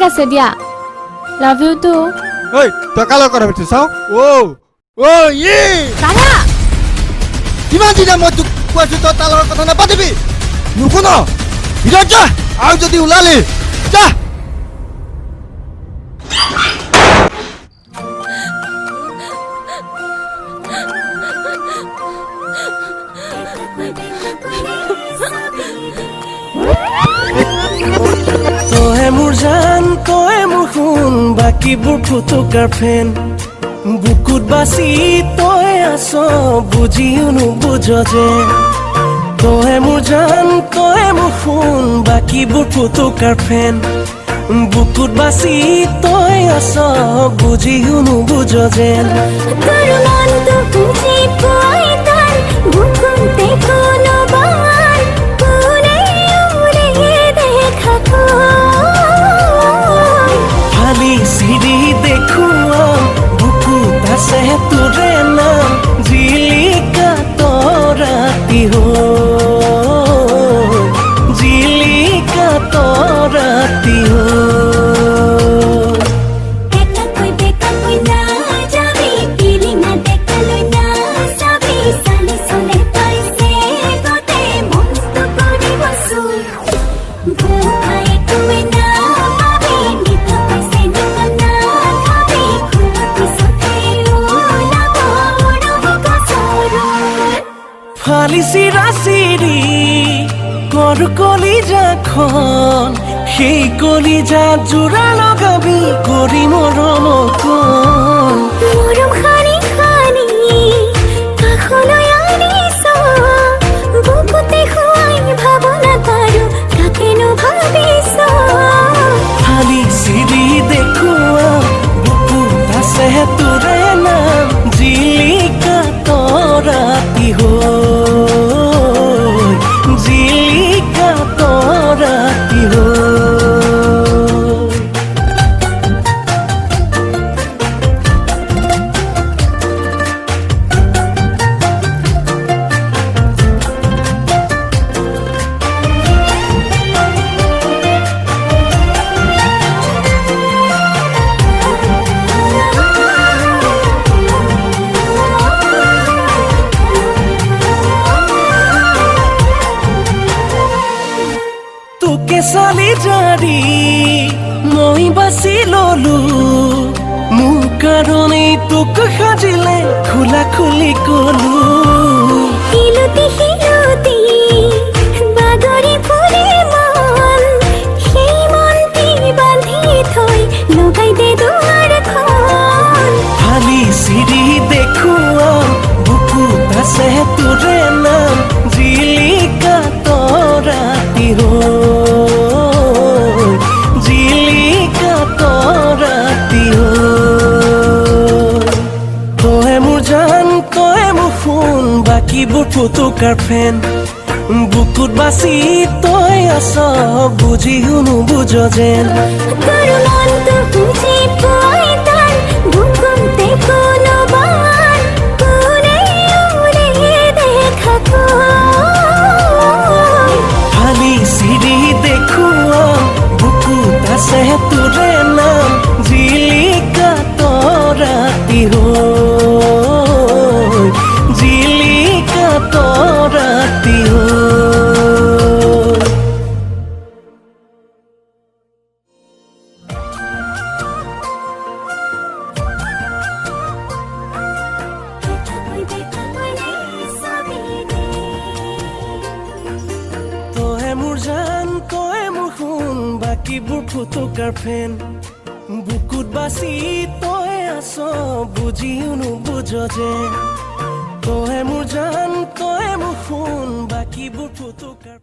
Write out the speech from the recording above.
আছে দিয়া love you two ঐ তই কালৰ কথা পাতিছ চাও দাদা কিমান দিনা মই তোক কৈছো তই তালৰ কথা নাপাতিবি নুশুন ভিতৰত যা আৰু যদি ওলালি যা তই মোৰ জান তই মোৰ শুন বাকীবোৰ ফুটুকাৰ ফেন বুকুত বাচি তই আছ বুজিও নুবুজ যে তই মোৰ জান তই মোৰ শুন বাকীবোৰ ফুটুকাৰ ফেন বুকুত বাচি তই আছ বুজিও নুবুজ যেন তোৰ মনটো বুজি পোৱাই তাৰ বুকুতে কোনো বাৰ কোনে উৰে দেখা ফালি চিৰি দেখুৱাম বুকুত আছে তোৰে নাম জিলিকা তৰাতি জিলিকা তৰাতি ফালি চিৰা চিৰি কৰ কলিজাখন সেই কলিজা জোৰা লগাবি কৰি মৰম অকণ মৰম খানি খানি কাষলৈ আনিছ বুকুতে খুৱাই ভাৱনা পাৰো কাকেনো ভাবিছ ফালি চিৰি দেখুৱা বুকুত আছে তোৰে নাম জিলিকা তৰাতি জিলিকা তৰাতি তোকে চালি জাৰি মই বাছি ললো মোৰ কাৰণে তোক সাজিলে খোলা খুলি কলো হিলতি হিলতি বাগৰি ফুৰে মন সেই মনটি বান্ধি থৈ লগাই দে দুৱাৰখন ফালি চিৰি দেখুৱা বুকুত আছে তোৰে নাম জিলিকা তৰাতি জিলিকা তৰাতি তই মোৰ জান তই মোৰ শুন বাকীবোৰ ফুটুকাৰ ফেন বুকুত বাচি তই আছ বুজিও নুবুজ যেন তোৰ মনটো বুজি পোৱাই তাৰ বুকুতে কোনো বাৰ কোনে উৰে দেখা ফালি চিৰি দেখুৱা বুকুত আছে তোৰে নাম জিলিকা তৰাতি জিলিকা তৰাতি তই মোৰ জান তই মোৰ শুন বাকীবোৰ ফুটুকাৰ ফেন বুকুত বাচি তই আছ বুজিও নুবুজ যে তই মোৰ জান তই মোৰ শুন বাকীবোৰ ফুটুকাৰ